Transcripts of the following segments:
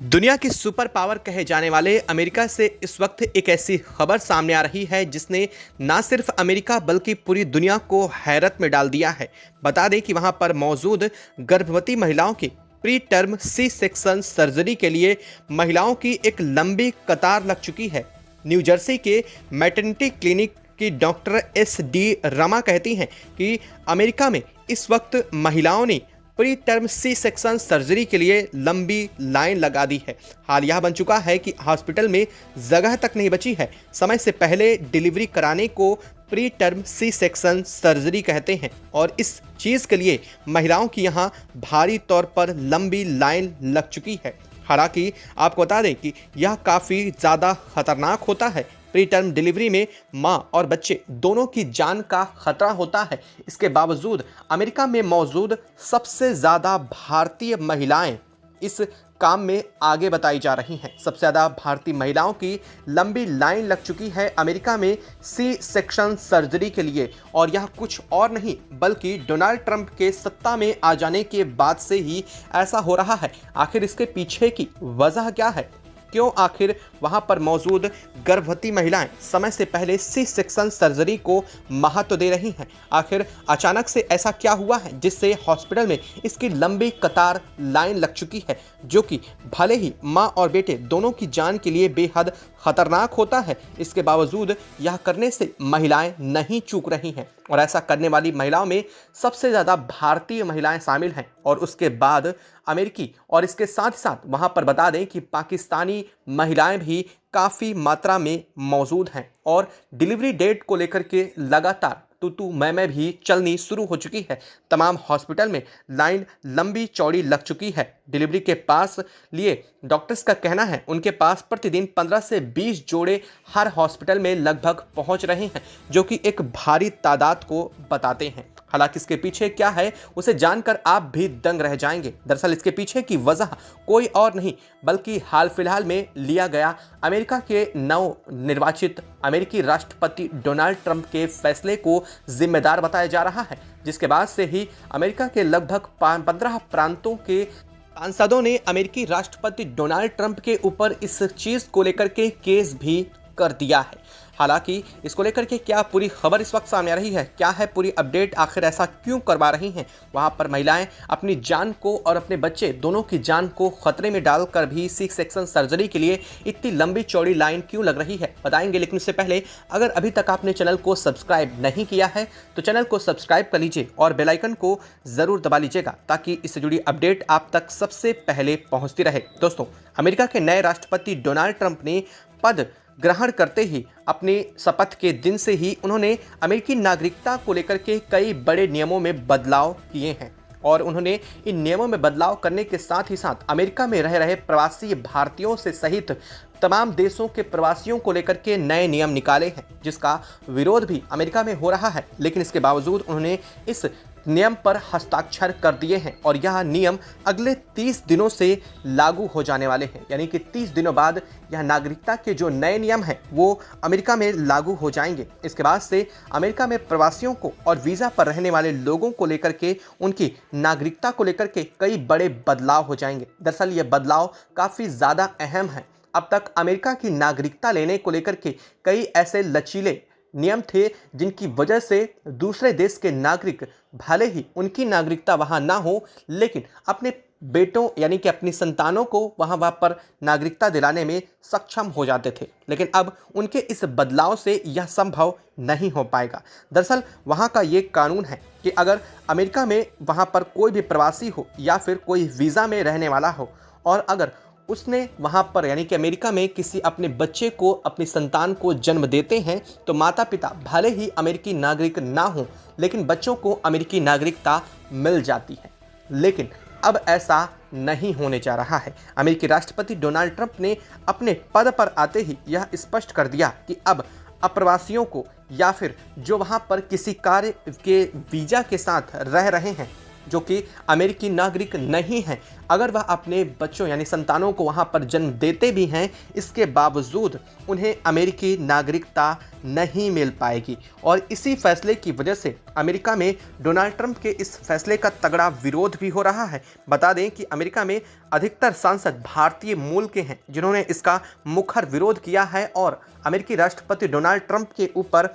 दुनिया की super power कहे जाने वाले अमेरिका से इस वक्त एक ऐसी खबर सामने आ रही है जिसने ना सिर्फ अमेरिका बल्कि पूरी दुनिया को हैरत में डाल दिया है। बता दें कि वहां पर मौजूद गर्भवती महिलाओं की pre term C section surgery के लिए महिलाओं की एक लंबी कतार लग चुकी है। न्यू जर्सी के मैटरनिटी क्लिनिक की डॉक्टर एस.डी. रमा कहती हैं कि अमेरिका में इस वक्त महिलाओं ने pre term C section surgery के लिए लंबी लाइन लगा दी है। हाल यह बन चुका है कि हॉस्पिटल में जगह तक नहीं बची है। समय से पहले डिलीवरी कराने को pre term C section surgery कहते हैं और इस चीज़ के लिए महिलाओं की यहाँ भारी तौर पर लंबी लाइन लग चुकी है। हालांकि आपको बता दें कि यह काफ़ी ज़्यादा खतरनाक होता है। प्री टर्म डिलीवरी में मां और बच्चे दोनों की जान का खतरा होता है। इसके बावजूद अमेरिका में मौजूद सबसे ज़्यादा भारतीय महिलाएं इस काम में आगे बताई जा रही हैं। सबसे ज़्यादा भारतीय महिलाओं की लंबी लाइन लग चुकी है अमेरिका में सी सेक्शन सर्जरी के लिए, और यह कुछ और नहीं बल्कि डोनाल्ड ट्रंप के सत्ता में आ जाने के बाद से ही ऐसा हो रहा है। आखिर इसके पीछे की वजह क्या है? क्यों आखिर वहां पर मौजूद गर्भवती महिलाएं समय से पहले सी सेक्शन सर्जरी को महत्व दे रही हैं? आखिर अचानक से ऐसा क्या हुआ है जिससे हॉस्पिटल में इसकी लंबी कतार लाइन लग चुकी है, जो कि भले ही मां और बेटे दोनों की जान के लिए बेहद खतरनाक होता है, इसके बावजूद यह करने से महिलाएं नहीं चूक रही हैं। और ऐसा करने वाली महिलाओं में सबसे ज़्यादा भारतीय महिलाएं शामिल हैं और उसके बाद अमेरिकी, और इसके साथ ही साथ वहां पर बता दें कि पाकिस्तानी महिलाएं भी काफ़ी मात्रा में मौजूद हैं और डिलीवरी डेट को लेकर के लगातार तू मैं भी चलनी शुरू हो चुकी है। तमाम हॉस्पिटल में लाइन लंबी चौड़ी लग चुकी है। डिलीवरी के पास लिए डॉक्टर्स का कहना है उनके पास प्रतिदिन 15 से 20 जोड़े हर हॉस्पिटल में लगभग पहुंच रहे हैं, जो कि एक भारी तादाद को बताते हैं। हालांकि इसके पीछे क्या है उसे जानकर आप भी दंग रह जाएंगे। दरअसल इसके पीछे की वजह कोई और नहीं बल्कि हाल फिलहाल में लिया गया अमेरिका के नव निर्वाचित अमेरिकी राष्ट्रपति डोनाल्ड ट्रंप के फैसले को जिम्मेदार बताया जा रहा है, जिसके बाद से ही अमेरिका के लगभग 15 प्रांतों के सांसदों ने अमेरिकी राष्ट्रपति डोनाल्ड ट्रंप के ऊपर इस चीज़ को लेकर के केस भी कर दिया है। हालांकि इसको लेकर के क्या पूरी खबर इस वक्त सामने आ रही है, क्या है पूरी अपडेट, आखिर ऐसा क्यों करवा रही हैं वहां पर महिलाएं अपनी जान को और अपने बच्चे दोनों की जान को खतरे में डालकर भी सी सेक्शन सर्जरी के लिए इतनी लंबी चौड़ी लाइन क्यों लग रही है, बताएंगे। लेकिन उससे पहले अगर अभी तक आपने चैनल को सब्सक्राइब नहीं किया है तो चैनल को सब्सक्राइब कर लीजिए और बेल आइकन को ज़रूर दबा लीजिएगा ताकि इससे जुड़ी अपडेट आप तक सबसे पहले पहुँचती रहे। दोस्तों, अमेरिका के नए राष्ट्रपति डोनाल्ड ट्रंप ने पद ग्रहण करते ही अपने शपथ के दिन से ही उन्होंने अमेरिकी नागरिकता को लेकर के कई बड़े नियमों में बदलाव किए हैं और उन्होंने इन नियमों में बदलाव करने के साथ ही साथ अमेरिका में रह रहे प्रवासी भारतीयों से सहित तमाम देशों के प्रवासियों को लेकर के नए नियम निकाले हैं, जिसका विरोध भी अमेरिका में हो रहा है। लेकिन इसके बावजूद उन्होंने इस नियम पर हस्ताक्षर कर दिए हैं और यह नियम अगले 30 दिनों से लागू हो जाने वाले हैं। यानी कि 30 दिनों बाद यह नागरिकता के जो नए नियम हैं वो अमेरिका में लागू हो जाएंगे। इसके बाद से अमेरिका में प्रवासियों को और वीज़ा पर रहने वाले लोगों को लेकर के उनकी नागरिकता को लेकर के कई बड़े बदलाव हो जाएंगे। दरअसल ये बदलाव काफ़ी ज़्यादा अहम है। अब तक अमेरिका की नागरिकता लेने को लेकर के कई ऐसे लचीले नियम थे जिनकी वजह से दूसरे देश के नागरिक भले ही उनकी नागरिकता वहां ना हो लेकिन अपने बेटों यानी कि अपनी संतानों को वहां पर नागरिकता दिलाने में सक्षम हो जाते थे। लेकिन अब उनके इस बदलाव से यह संभव नहीं हो पाएगा। दरअसल वहां का ये कानून है कि अगर अमेरिका में वहां पर कोई भी प्रवासी हो या फिर कोई वीज़ा में रहने वाला हो और अगर उसने वहाँ पर यानी कि अमेरिका में किसी अपने बच्चे को, अपनी संतान को जन्म देते हैं तो माता पिता भले ही अमेरिकी नागरिक ना हो लेकिन बच्चों को अमेरिकी नागरिकता मिल जाती है। लेकिन अब ऐसा नहीं होने जा रहा है। अमेरिकी राष्ट्रपति डोनाल्ड ट्रंप ने अपने पद पर आते ही यह स्पष्ट कर दिया कि अब अप्रवासियों को या फिर जो वहाँ पर किसी कार्य के वीज़ा के साथ रह रहे हैं जो कि अमेरिकी नागरिक नहीं हैं, अगर वह अपने बच्चों यानी संतानों को वहां पर जन्म देते भी हैं, इसके बावजूद उन्हें अमेरिकी नागरिकता नहीं मिल पाएगी। और इसी फैसले की वजह से अमेरिका में डोनाल्ड ट्रंप के इस फैसले का तगड़ा विरोध भी हो रहा है। बता दें कि अमेरिका में अधिकतर सांसद भारतीय मूल के हैं, जिन्होंने इसका मुखर विरोध किया है और अमेरिकी राष्ट्रपति डोनाल्ड ट्रंप के ऊपर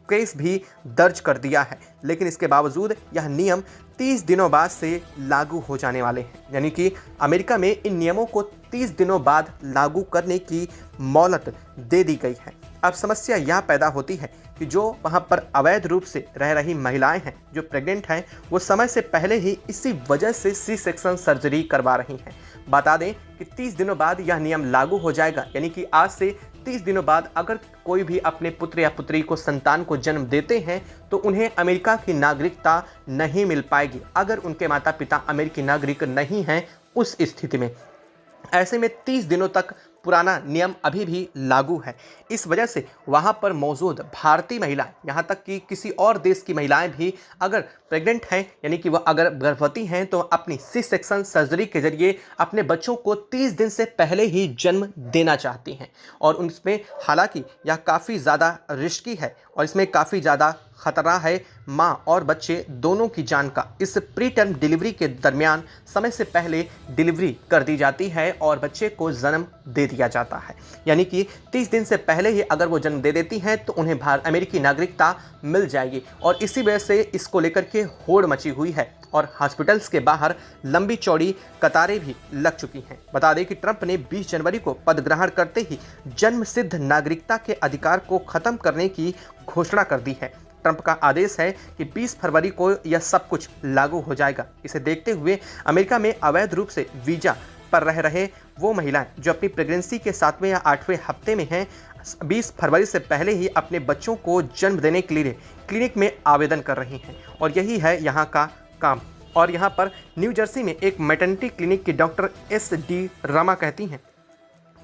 केस भी दर्ज कर दिया है। लेकिन इसके बावजूद यह नियम 30 दिनों बाद से लागू हो जाने वाले हैं, यानी कि अमेरिका में इन नियमों को 30 दिनों बाद लागू करने की मोहलत दे दी गई है। अब समस्या यह पैदा होती है कि जो वहां पर अवैध रूप से रह रही महिलाएं हैं, जो प्रेग्नेंट हैं, वो समय से पहले ही इसी वजह से सी सेक्शन सर्जरी करवा रही हैं। बता दें कि 30 दिनों बाद यह नियम लागू हो जाएगा, यानी कि आज से 30 दिनों बाद अगर कोई भी अपने पुत्र या पुत्री को संतान को जन्म देते हैं तो उन्हें अमेरिका की नागरिकता नहीं मिल पाएगी, अगर उनके माता पिता अमेरिकी नागरिक नहीं हैं उस स्थिति में। ऐसे में 30 दिनों तक पुराना नियम अभी भी लागू है। इस वजह से वहां पर मौजूद भारतीय महिलाएं, यहां तक कि किसी और देश की महिलाएं भी अगर प्रेग्नेंट हैं, यानी कि वह अगर गर्भवती हैं, तो अपनी सी सेक्शन सर्जरी के जरिए अपने बच्चों को 30 दिन से पहले ही जन्म देना चाहती हैं। और उनमें हालांकि यह काफ़ी ज़्यादा रिस्की है और इसमें काफ़ी ज़्यादा खतरा है माँ और बच्चे दोनों की जान का। इस प्री टर्म डिलीवरी के दरमियान समय से पहले डिलीवरी कर दी जाती है और बच्चे को जन्म दे दिया जाता है, यानी कि 30 दिन से पहले ही अगर वो जन्म दे देती हैं तो उन्हें अमेरिकी नागरिकता मिल जाएगी। और इसी वजह से इसको लेकर के होड़ मची हुई है और हॉस्पिटल्स के बाहर लंबी चौड़ी कतारें भी लग चुकी हैं। बता दें कि ट्रंप ने 20 जनवरी को पद ग्रहण करते ही जन्म सिद्ध नागरिकता के अधिकार को खत्म करने की घोषणा कर दी है। ट्रंप का आदेश है कि 20 फरवरी को यह सब कुछ लागू हो जाएगा। इसे देखते हुए अमेरिका में अवैध रूप से वीजा पर रह रहे वो महिलाएं जो अपनी प्रेगनेंसी के 7वें या 8वें हफ्ते में हैं, 20 फरवरी से पहले ही अपने बच्चों को जन्म देने के लिए क्लिनिक में आवेदन कर रही हैं और यही है यहाँ का काम। और यहाँ पर न्यू जर्सी में एक मैटरनिटी क्लिनिक की डॉक्टर SD रामा कहती हैं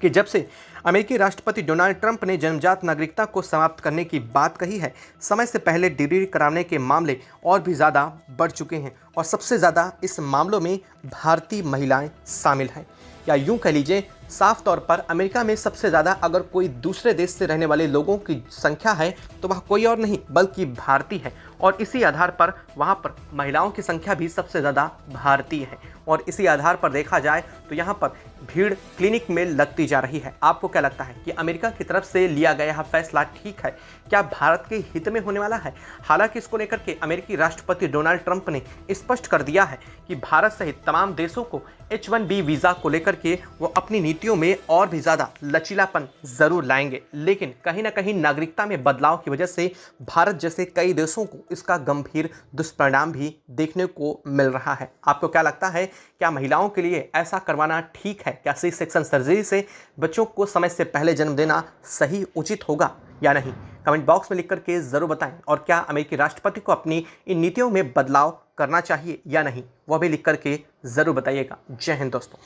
कि जब से अमेरिकी राष्ट्रपति डोनाल्ड ट्रंप ने जन्मजात नागरिकता को समाप्त करने की बात कही है, समय से पहले डिलीवरी कराने के मामले और भी ज़्यादा बढ़ चुके हैं और सबसे ज़्यादा इस मामलों में भारतीय महिलाएं शामिल हैं। या यूं कह लीजिए साफ तौर पर अमेरिका में सबसे ज़्यादा अगर कोई दूसरे देश से रहने वाले लोगों की संख्या है तो वह कोई और नहीं बल्कि भारतीय है। और इसी आधार पर वहाँ पर महिलाओं की संख्या भी सबसे ज़्यादा भारतीय है। और इसी आधार पर देखा जाए तो यहाँ पर भीड़ क्लिनिक में लगती जा रही है। आपको क्या लगता है कि अमेरिका की तरफ से लिया गया यह फैसला ठीक है? क्या भारत के हित में होने वाला है? हालांकि इसको लेकर के अमेरिकी राष्ट्रपति डोनाल्ड ट्रंप ने स्पष्ट कर दिया है कि भारत सहित तमाम देशों को H-1B वीज़ा को लेकर के वो अपनी नीतियों में और भी ज़्यादा लचीलापन ज़रूर लाएंगे। लेकिन कहीं ना कहीं नागरिकता में बदलाव की वजह से भारत जैसे कई देशों को इसका गंभीर दुष्परिणाम भी देखने को मिल रहा है। आपको क्या लगता है, क्या महिलाओं के लिए ऐसा करवाना ठीक है? क्या सी सेक्शन सर्जरी से बच्चों को समय से पहले जन्म देना सही उचित होगा या नहीं? कमेंट बॉक्स में लिख करके ज़रूर बताएं। और क्या अमेरिकी राष्ट्रपति को अपनी इन नीतियों में बदलाव करना चाहिए या नहीं, वह भी लिख करके ज़रूर बताइएगा। जय हिंद दोस्तों।